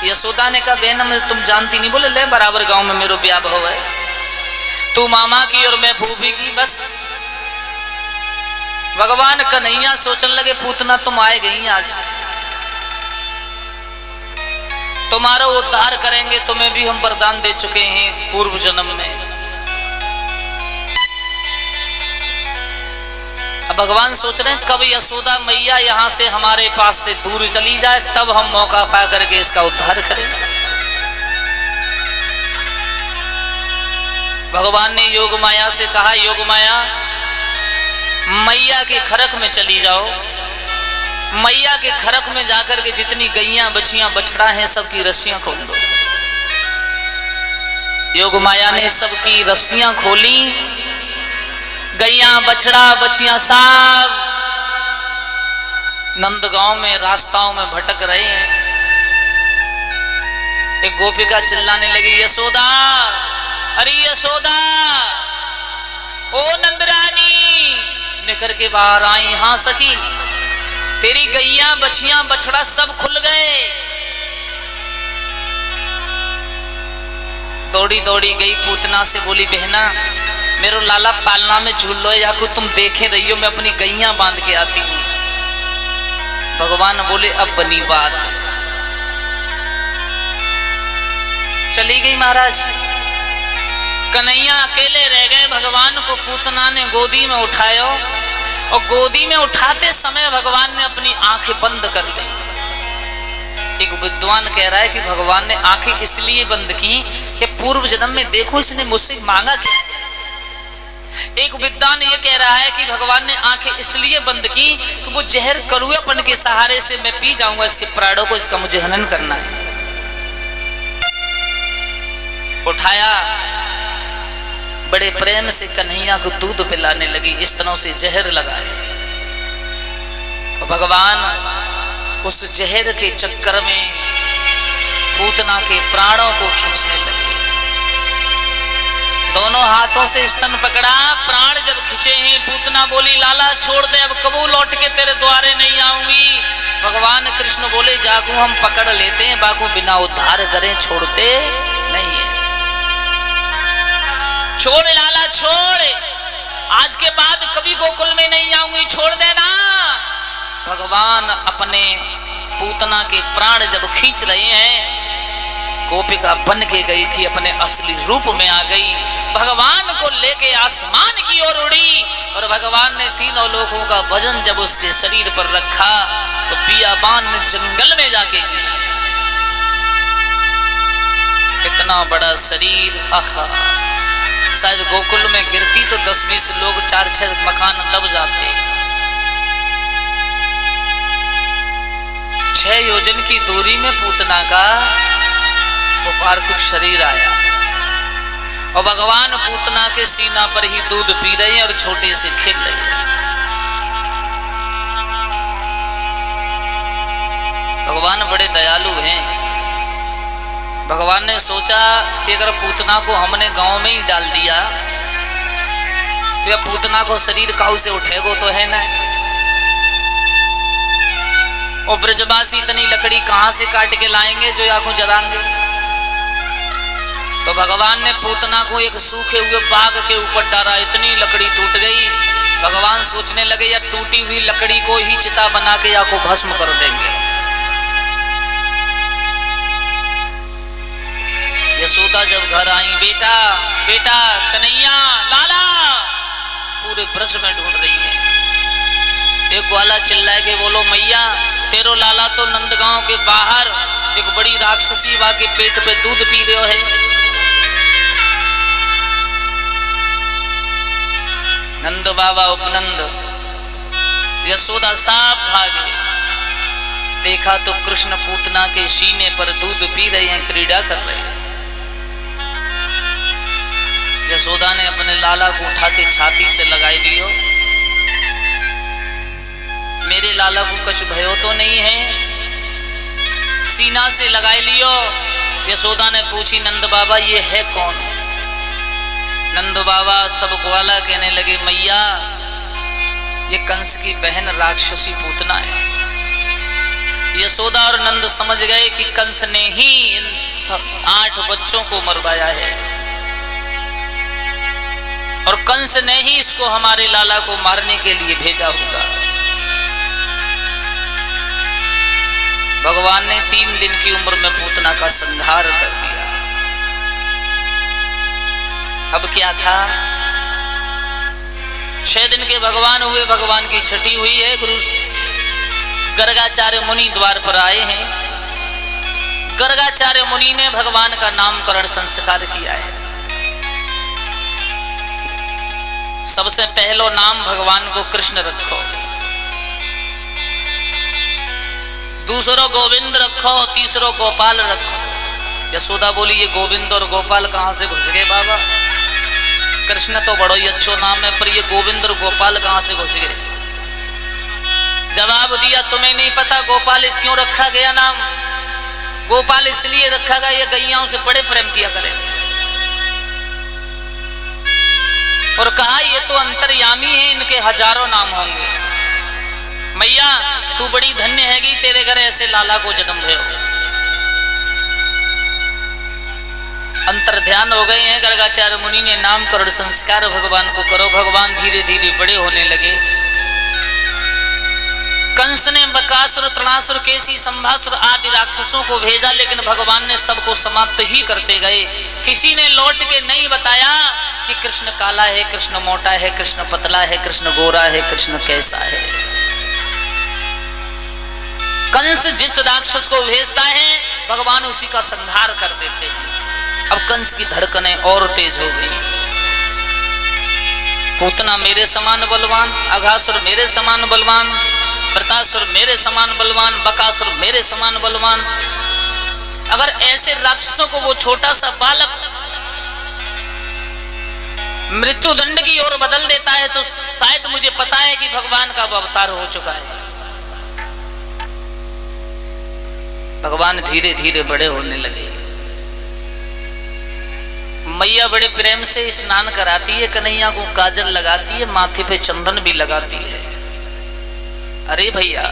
यशोदा ने कहा बहन तुम जानती नहीं। बोले ले बराबर गांव में मेरो ब्याह भव है, तू मामा की और मैं फूफी की बस। भगवान कन्हैया सोचने लगे पूतना तुम आए गई आज, तुम्हारा उद्धार करेंगे, तुम्हें भी हम वरदान दे चुके हैं पूर्व जन्म में। अब भगवान सोच रहे हैं कब यशोदा मैया यहां से हमारे पास से दूर चली जाए, तब हम मौका पा करके इसका उद्धार करें। भगवान ने योग माया से कहा, योग माया मैया के खरक में चली जाओ, मैया के खरक में जाकर के जितनी गैया बछियां बछड़ा हैं सबकी रस्सियां खोल दो। योग माया ने सबकी रस्सियां खोली, गैया बछड़ा बछियां सब नंदगांव में रास्ताओं में भटक रहे हैं। एक गोपिका चिल्लाने लगी, यशोदा, अरे यशोदा, ओ नंदरानी, निकल के बाहर आई। हाँ सखी, तेरी गैया बछियां बछड़ा सब खुल गए। दौड़ी दौड़ी गई पूतना से बोली, बहना मेरो लाला पालना में झूल लो या को तुम देखे रही हो, मैं अपनी गैया बांध के आती हूं। भगवान बोले अब बनी बात। चली गई महाराज। कन्हैया अकेले रह गए। भगवान को पूतना ने गोदी में उठाया और गोदी में उठाते समय भगवान ने अपनी आंखें बंद कर ली। एक विद्वान कह रहा है कि भगवान ने आंखें इसलिए बंद की कि पूर्व जन्म में देखो इसने मुझसे मांगा क्या। एक विद्वान ये कह रहा है कि भगवान ने आंखें इसलिए बंद की कि वो जहर कड़ुएपन के सहारे से मैं पी जाऊंगा इसके प्राणों को, इसका मुझे हनन करना है। उठाया, बड़े प्रेम से कन्हैया को दूध पिलाने लगी, इस तरह से जहर लगाए। और भगवान उस जहर के चक्कर में पूतना के प्राणों को खींचने लगे। दोनों हाथों से स्तन पकड़ा, प्राण जब खींचे हैं पूतना बोली, लाला छोड़ दे, अब कबू लौट के तेरे द्वारे नहीं आऊंगी। भगवान कृष्ण बोले, जाकू हम पकड़ लेते हैं, बाकू बिना उद्धार करें छोड़ते नहीं है। छोड़ लाला छोड़, आज के बाद कभी गोकुल में नहीं आऊंगी, छोड़ देना। भगवान अपने पूतना के प्राण जब खींच रहे हैं, गोपिका बन के गई थी, अपने असली रूप में आ गई, भगवान को लेके आसमान की ओर उड़ी। और भगवान ने तीनों लोगों का वजन जब उसके शरीर पर रखा तो बियाबान ने जंगल में जाके गिरा। इतना बड़ा शरीर, आहा, शायद गोकुल में गिरती तो 10-20 लोग 4-6 मकान लग जाते। 6 योजन की दूरी में पूतना का वो पार्थिव शरीर आया और भगवान पूतना के सीना पर ही दूध पी रहे हैं और छोटे से खेल रहे हैं। भगवान बड़े दयालु हैं। भगवान ने सोचा कि अगर पूतना को हमने गांव में ही डाल दिया तो या पूतना को शरीर काऊ से उठेगो तो है ना। और ब्रजवासी इतनी लकड़ी कहां से काट के लाएंगे जो आंखों जलाएंगे। तो भगवान ने पूतना को एक सूखे हुए बाग के ऊपर डाला, इतनी लकड़ी टूट गई। भगवान सोचने लगे या टूटी हुई लकड़ी को ही चिता बना के या को भस्म कर देंगे। यशोदा जब घर आई, बेटा बेटा कन्हैया, लाला, पूरे ब्रज में ढूंढ रही है। एक ग्वाला चिल्लाए के बोलो, मैया तेरो लाला तो नंदगांव के बाहर एक बड़ी राक्षसी वा के पेट पे दूध पी रहे है। नंद बाबा उपनंद यशोदा साफ भागे, देखा तो कृष्ण पूतना के सीने पर दूध पी रहे हैं, क्रीड़ा कर रहे हैं। यशोदा ने अपने लाला को उठा के छाती से लगाई लियो, मेरे लाला को कुछ भयो तो नहीं है, सीना से लगाई लियो। यशोदा ने पूछी, नंद बाबा ये है कौन? नंद बाबा सब ग्वाला कहने लगे, मैया ये कंस की बहन राक्षसी पूतना है, यशोदा और नंद समझ गए कि कंस ने ही इन 8 बच्चों को मरवाया है और कंस ने ही इसको हमारे लाला को मारने के लिए भेजा होगा। भगवान ने 3 दिन की उम्र में पूतना का संहार कर दिया। अब क्या था, 6 दिन के भगवान हुए, भगवान की छठी हुई है। गुरु गर्गाचार्य मुनि द्वार पर आए हैं। गर्गाचार्य मुनि ने भगवान का नामकरण संस्कार किया है। सबसे पहलो नाम भगवान को कृष्ण रखो, दूसरो गोविंद रखो, तीसरो गोपाल रखो। यशोदा बोली ये गोविंद और गोपाल कहां से घुस गए बाबा? कृष्ण तो बड़ो ही अच्छो नाम है, पर ये गोविंद और गोपाल कहां से घुस गए? जवाब दिया तुम्हें नहीं पता गोपाल क्यों रखा गया नाम? गोपाल इसलिए रखा गया ये गैयाओं से बड़े प्रेम किया करेंगे। और कहा ये तो अंतर्यामी है, इनके हजारों नाम होंगे। मैया तू बड़ी धन्य हैगी, तेरे घर ऐसे लाला को जन्म भयो। अंतर ध्यान हो गए हैं। गर्गाचार्य मुनि ने नामकरण संस्कार भगवान को करो। भगवान धीरे धीरे बड़े होने लगे। कंस ने बकासुर, तृणासुर, केसी, संभासुर आदि राक्षसों को भेजा, लेकिन भगवान ने सबको समाप्त ही करते गए। किसी ने लौट के नहीं बताया कि कृष्ण काला है, कृष्ण मोटा है, कृष्ण पतला है, कृष्ण गोरा है, कृष्ण कैसा है। कंस जिस राक्षस को भेजता है भगवान उसी का संहार कर देते हैं। अब कंस की धड़कनें और तेज हो गई। पूतना मेरे समान बलवान, अघासुर मेरे समान बलवान, वृतासुर मेरे समान बलवान, बकासुर मेरे समान बलवान। अगर ऐसे राक्षसों को वो छोटा सा बालक मृत्यु दंड की ओर बदल देता है तो शायद मुझे पता है कि भगवान का अवतार हो चुका है। भगवान धीरे धीरे बड़े होने लगे। मैया बड़े प्रेम से स्नान कराती है, कन्हैया को काजल लगाती है, माथे पे चंदन भी लगाती है। अरे भैया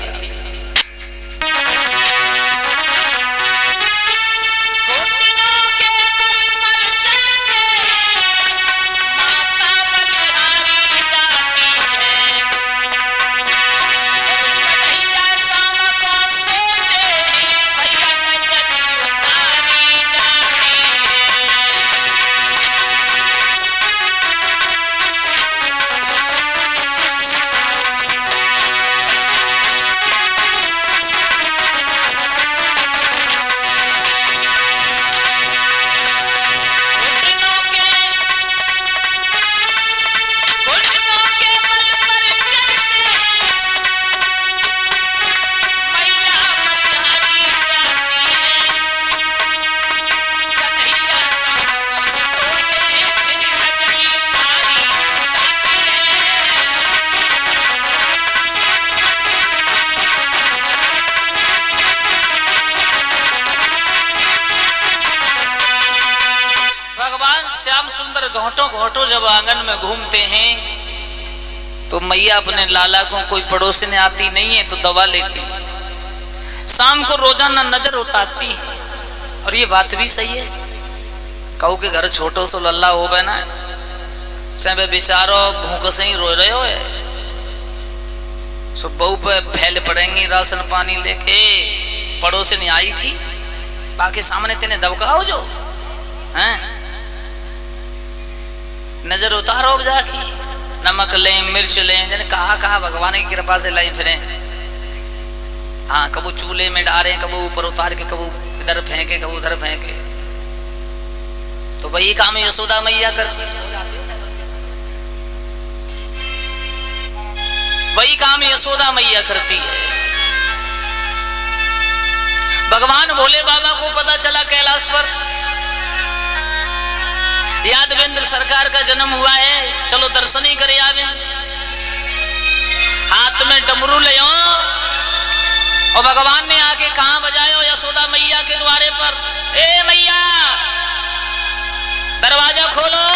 श्याम सुंदर घोटों घोटों जब आंगन में घूमते हैं तो मैया अपने लाला को, कोई पड़ोसने आती नहीं है तो दवा लेती, शाम को रोजाना नजर उतारती है। और ये बात भी सही है। कहू के घर छोटो सो लल्ला हो बना सब बेचारो भूख से ही रो रहे हो है, सो बहू पे फैल पड़ेंगी राशन पानी लेके। पड़ोसनी आई थी, बाकी सामने तेने दबकाओ जो हैं, नजर उतारो जाके, नमक लें मिर्च लें, जने कहा भगवान की कृपा से लाई फिरे। हाँ कबू चूल्हे में डाले, कबू ऊपर उतार के, कबू इधर फेंके, कबू उधर फेंके। तो वही काम यशोदा मैया करती, वही काम यशोदा मैया करती है। भगवान भोले बाबा को पता चला कैलाश पर यादवेंद्र सरकार का जन्म हुआ है, चलो दर्शन ही करे आवे। हाथ में डमरू ले आओ और भगवान ने आके कहां बजायो? यशोदा मैया के द्वारे पर। ए मैया दरवाजा खोलो।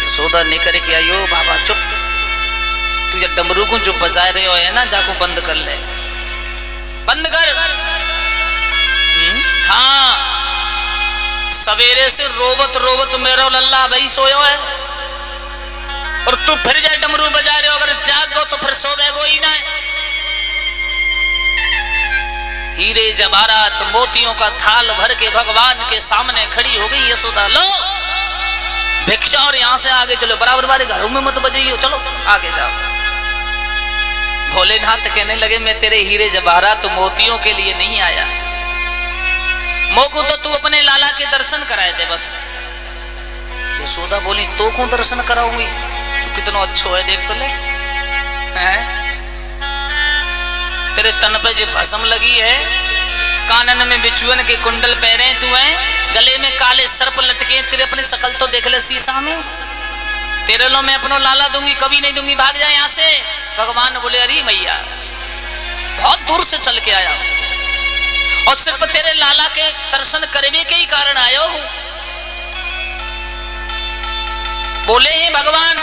यशोदा निकल के आयो, बाबा चुप। तू जब डमरू को जो बजा रहे हो है ना, जाको बंद कर ले, बंद कर। हाँ, सवेरे से रोबत रोबत मेरा लल्ला भाई सोयो है, और तू फिर जाए डमरू बजा रहे हो। अगर जागो तो फिर सो गए ही ना। हीरे जवाहरात मोतियों का थाल भर के भगवान के सामने खड़ी हो गई यशोदा। लो भिक्षा और यहां से आगे चलो, बराबर बारे घरों में मत बजाइयो, चलो आगे जाओ। भोलेनाथ कहने लगे मैं तेरे हीरे जवाहरात मोतियों के लिए नहीं आया, मोको तो तू अपने लाला के दर्शन कराए दे बस। यशोदा बोली तो को दर्शन कराऊंगी, तू कितना अच्छो है देख तो ले, हैं? तेरे तन पे जो भस्म लगी है, कानन में बिचुअन के कुंडल पहरे तू है, गले में काले सर्प लटके, तेरे अपने शकल तो देख ले शीशा में। तेरे लो मैं अपनो लाला दूंगी, कभी नहीं दूंगी, भाग जाए यहाँ से। भगवान बोले अरे मैया बहुत दूर से चल के आया और सिर्फ तेरे लाला के दर्शन करने के ही कारण आयो हूं। बोले हे भगवान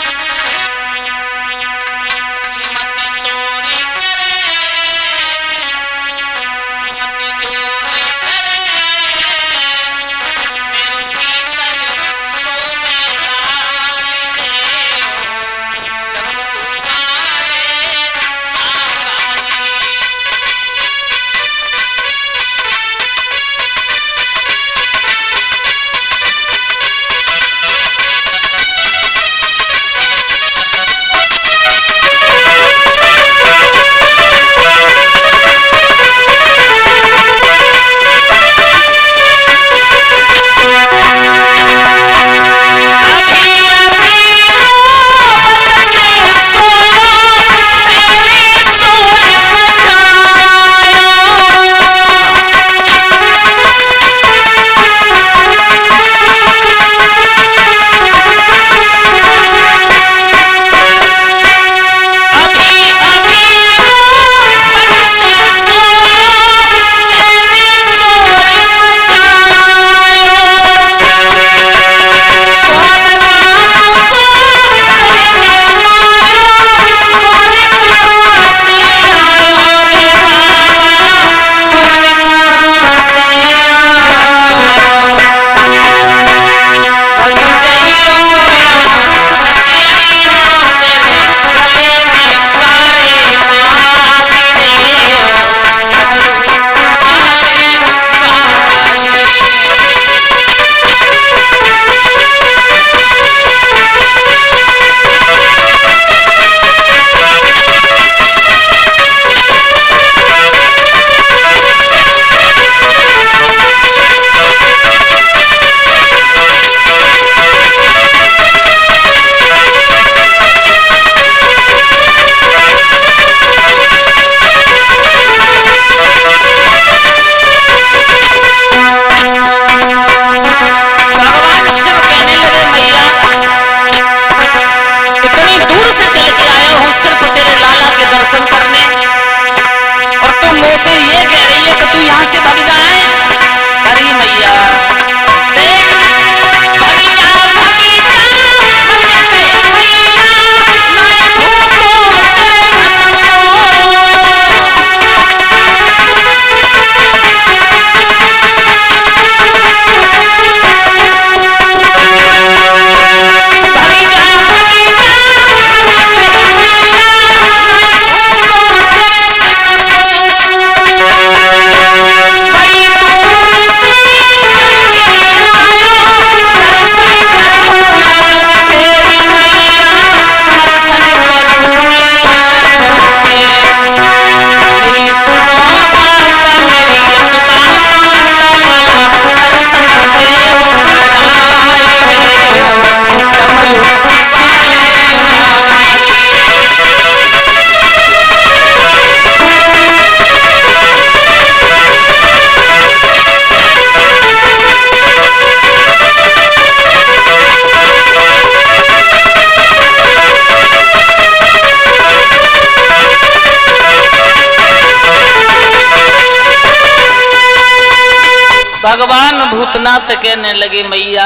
भगवान भूतनाथ कहने लगे मैया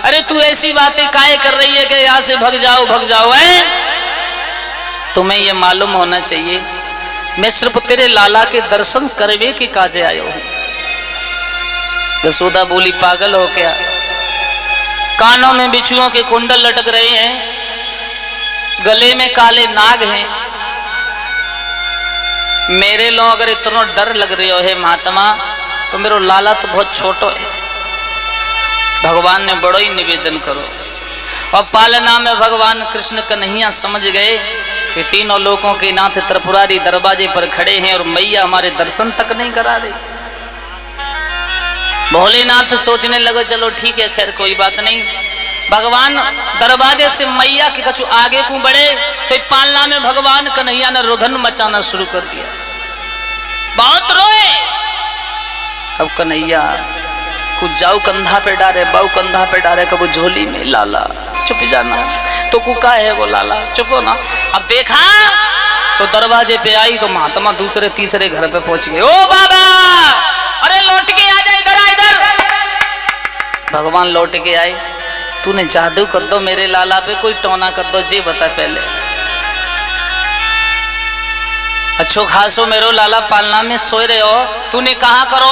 अरे तू ऐसी बातें काहे कर रही है कि यहाँ से भग जाओ है। तुम्हें ये मालूम होना चाहिए मैं सिर्फ तेरे लाला के दर्शन करवे के काजे आयो हूं। यशोदा बोली पागल हो क्या? कानों में बिच्छुओं के कुंडल लटक रहे हैं, गले में काले नाग हैं, मेरे लो अगर इतना डर लग रही हो है महात्मा तो मेरो लाला तो बहुत छोटो है। भगवान ने बड़ो ही निवेदन करो। और पालना में भगवान कृष्ण कन्हैया समझ गए कि तीनों लोगों के नाथ त्रिपुरारी दरवाजे पर खड़े हैं और मैया हमारे दर्शन तक नहीं करा रही। भोलेनाथ सोचने लगे चलो ठीक है खैर कोई बात नहीं। भगवान दरवाजे से मैया के कछु आगे को बढ़े, फिर पालना में भगवान कन्हैया ने रुदन मचाना शुरू कर दिया, बहुत रोए। अब कन्हैया कुछ जाऊ कंधा पे डारे, बाऊ कंधा पे डारे, कबू झोली में, लाला चुप जाना तो कुका है वो लाला चुपो ना। अब देखा तो दरवाजे पे आई तो महात्मा दूसरे तीसरे घर पे पहुंच गए। ओ बाबा अरे लौट के आ जा, इधर आ इधर। भगवान लौट के आए, तूने जादू कर दो मेरे लाला पे, कोई टोना कर दो जी बता पहले। अच्छो खासो मेरो लाला पालना में सोए रहे हो, तूने कहा करो